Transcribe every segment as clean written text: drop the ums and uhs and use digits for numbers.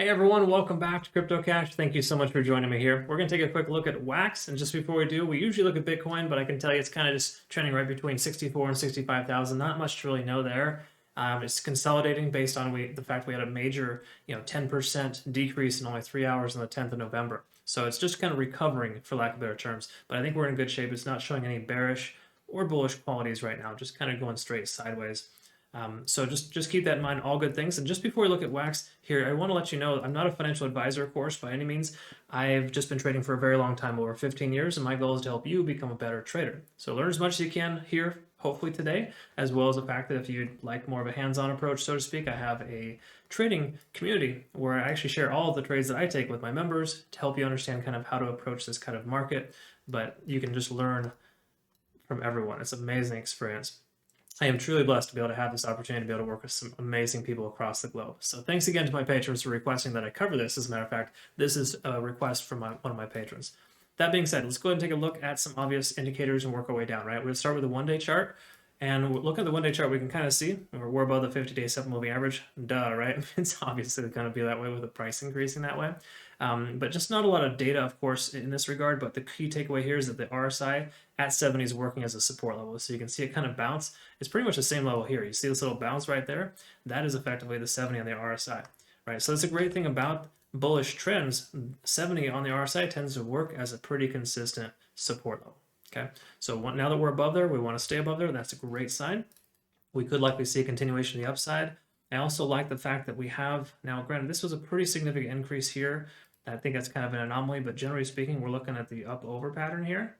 Hey everyone, welcome back to CryptoCache. Thank you so much for joining me here. We're going to take a quick look at Wax, and just before we do, we usually look at Bitcoin, but I can tell you it's kind of just trending right between 64 and 65,000. Not much to really know there. It's consolidating based on the fact we had a major, 10% decrease in only 3 hours on the 10th of November. So it's just kind of recovering, for lack of better terms. But I think we're in good shape. It's not showing any bearish or bullish qualities right now, just kind of going straight sideways. So just keep that in mind, all good things. And just before we look at Wax here, I want to let you know I'm not a financial advisor, of course, by any means. I've just been trading for a very long time, over 15 years, and my goal is to help you become a better trader. So learn as much as you can here, hopefully today, as well as the fact that if you'd like more of a hands-on approach, so to speak, I have a trading community where I actually share all of the trades that I take with my members to help you understand kind of how to approach this kind of market. But you can just learn from everyone. It's an amazing experience. I am truly blessed to be able to have this opportunity to be able to work with some amazing people across the globe. So thanks again to my patrons for requesting that I cover this. As a matter of fact, this is a request from one of my patrons. That being said, let's go ahead and take a look at some obvious indicators and work our way down, right? We'll start with the one-day chart. And looking at the one-day chart, we can kind of see we're above the 50-day simple moving average. Duh, right? It's obviously going to be that way with the price increasing that way. But just not a lot of data, of course, in this regard. But the key takeaway here is that the RSI at 70 is working as a support level. So you can see it kind of bounce. It's pretty much the same level here. You see this little bounce right there? That is effectively the 70 on the RSI, right? So that's a great thing about bullish trends. 70 on the RSI tends to work as a pretty consistent support level. Okay, so now that we're above there, we want to stay above there. That's a great sign. We could likely see a continuation of the upside. I also like the fact that we have, now granted, this was a pretty significant increase here. I think that's kind of an anomaly, but generally speaking, we're looking at the up over pattern here.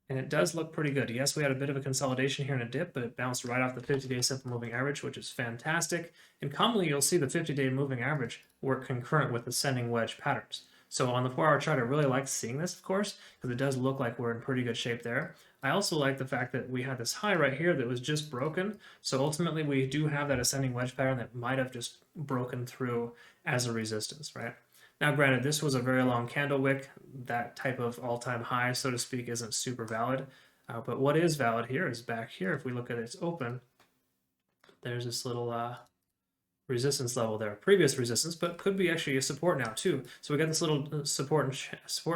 And it does look pretty good. Yes, we had a bit of a consolidation here in a dip, but it bounced right off the 50-day simple moving average, which is fantastic. And commonly, you'll see the 50-day moving average work concurrent with ascending wedge patterns. So on the 4-hour chart, I really like seeing this, of course, because it does look like we're in pretty good shape there. I also like the fact that we had this high right here that was just broken. So ultimately, we do have that ascending wedge pattern that might have just broken through as a resistance, right? Now, granted, this was a very long candle wick. That type of all-time high, so to speak, isn't super valid. But what is valid here is back here. If we look at its open, there's this little resistance level there, previous resistance, but could be actually a support now too. So we got this little support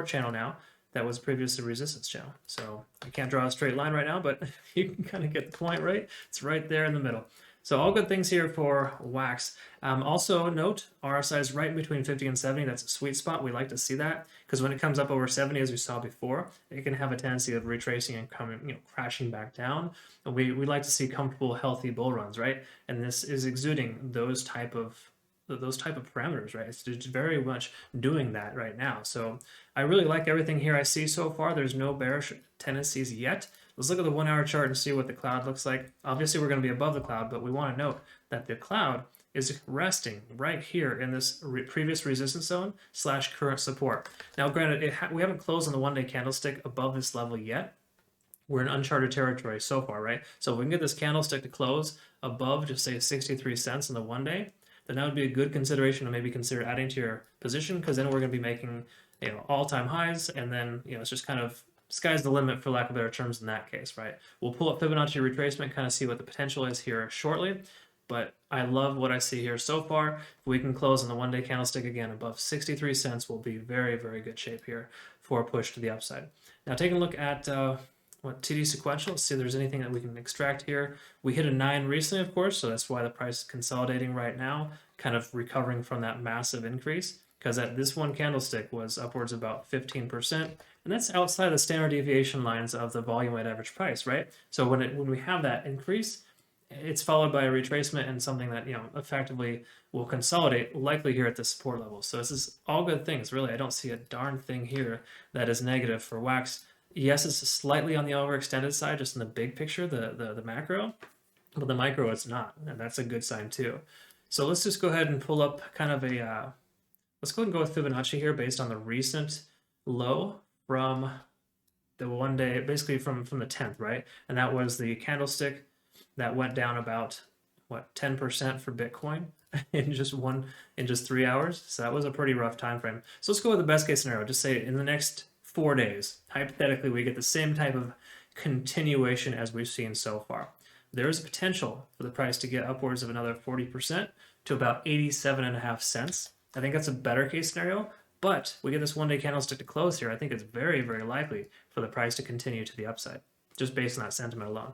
channel now that was previously a resistance channel. So I can't draw a straight line right now, but you can kind of get the point, right? It's right there in the middle. So all good things here for Wax. Also note, RSI is right between 50 and 70. That's a sweet spot. We like to see that because when it comes up over 70, as we saw before, it can have a tendency of retracing and coming, crashing back down. And we like to see comfortable, healthy bull runs, right? And this is exuding those type of parameters, right? It's just very much doing that right now. So I really like everything here I see so far. There's no bearish tendencies yet. Let's look at the 1-hour chart and see what the cloud looks like. Obviously, we're going to be above the cloud, but we want to note that the cloud is resting right here in this previous resistance zone / current support. Now, granted, we haven't closed on the 1-day candlestick above this level yet. We're in uncharted territory so far, right? So if we can get this candlestick to close above, just say 63 cents in the 1-day, then that would be a good consideration to maybe consider adding to your position, because then we're going to be making all-time highs, and then it's just kind of sky's the limit, for lack of better terms, in that case, right? We'll pull up Fibonacci retracement, kind of see what the potential is here shortly, but I love what I see here so far. If we can close on the 1-day candlestick again above 63 cents, we'll be very, very good shape here for a push to the upside. Now, taking a look at what TD sequential, let's see if there's anything that we can extract here. We hit a 9 recently, of course, so that's why the price is consolidating right now, kind of recovering from that massive increase, because at this one candlestick was upwards about 15%, and that's outside the standard deviation lines of the volume weighted average price, right? So when we have that increase, it's followed by a retracement and something that effectively will consolidate, likely here at the support level. So this is all good things, really. I don't see a darn thing here that is negative for Wax. Yes, it's slightly on the overextended side, just in the big picture, the macro, but the micro it's not, and that's a good sign too. So let's just go ahead and pull up kind of a, let's go ahead and go with Fibonacci here based on the recent low from the 1-day, basically from the 10th, right? And that was the candlestick that went down about, what, 10% for Bitcoin in just 3 hours. So that was a pretty rough time frame. So let's go with the best case scenario. Just say in the next 4 days, hypothetically, we get the same type of continuation as we've seen so far. There is potential for the price to get upwards of another 40%, to about 87.5 cents. I think that's a better case scenario, but we get this one-day candlestick to close here. I think it's very, very likely for the price to continue to the upside, just based on that sentiment alone.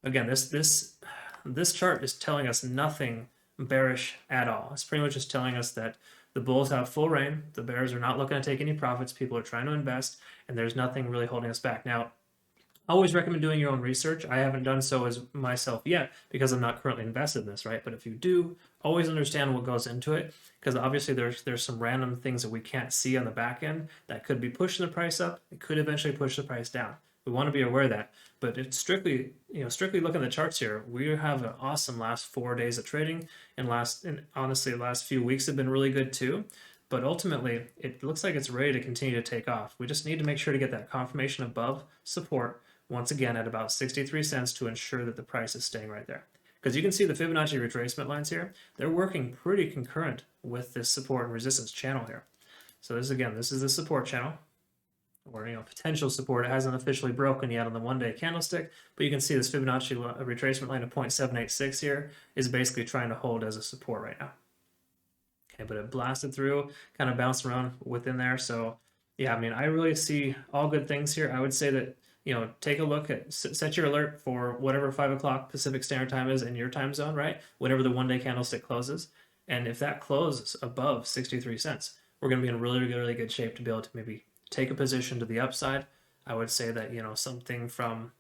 Again, this chart is telling us nothing bearish at all. It's pretty much just telling us that the bulls have full reign. The bears are not looking to take any profits. People are trying to invest, and there's nothing really holding us back. Now, I always recommend doing your own research. I haven't done so as myself yet because I'm not currently invested in this, right? But if you do, always understand what goes into it, because obviously there's some random things that we can't see on the back end that could be pushing the price up. It could eventually push the price down. We want to be aware of that. But it's strictly looking at the charts here. We have an awesome last 4 days of trading, and honestly, the last few weeks have been really good too. But ultimately, it looks like it's ready to continue to take off. We just need to make sure to get that confirmation above support once again at about 63 cents to ensure that the price is staying right there. Because you can see the Fibonacci retracement lines here, they're working pretty concurrent with this support and resistance channel here. So this is the support channel, or potential support. It hasn't officially broken yet on the one-day candlestick, but you can see this Fibonacci retracement line of 0.786 here is basically trying to hold as a support right now. Okay, but it blasted through, kind of bounced around within there. So yeah, I mean, I really see all good things here. I would say that, take a look at, set your alert for whatever 5 o'clock Pacific Standard Time is in your time zone, right? Whenever the one-day candlestick closes. And if that closes above 63 cents, we're going to be in really good shape to be able to maybe take a position to the upside. I would say that, something from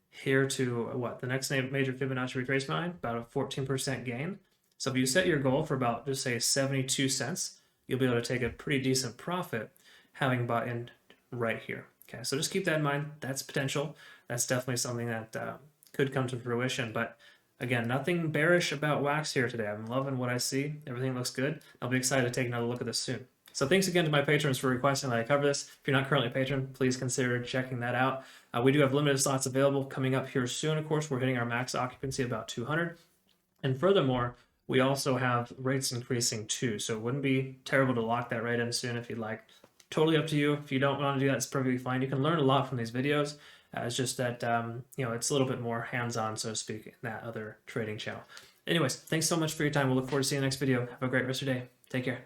here to the next major Fibonacci retracement line, about a 14% gain. So if you set your goal for about, just say 72 cents, you'll be able to take a pretty decent profit having bought in right here. Okay, so just keep that in mind. That's potential. That's definitely something that could come to fruition. But again, nothing bearish about Wax here today. I'm loving what I see. Everything looks good. I'll be excited to take another look at this soon. So thanks again to my patrons for requesting that I cover this. If you're not currently a patron, please consider checking that out. We do have limited slots available coming up here soon. Of course, we're hitting our max occupancy about 200. And furthermore, we also have rates increasing too. So it wouldn't be terrible to lock that right in soon if you'd like. Totally up to you. If you don't want to do that, it's perfectly fine. You can learn a lot from these videos. It's just that, it's a little bit more hands-on, so to speak, in that other trading channel. Anyways, thanks so much for your time. We'll look forward to seeing you in the next video. Have a great rest of your day. Take care.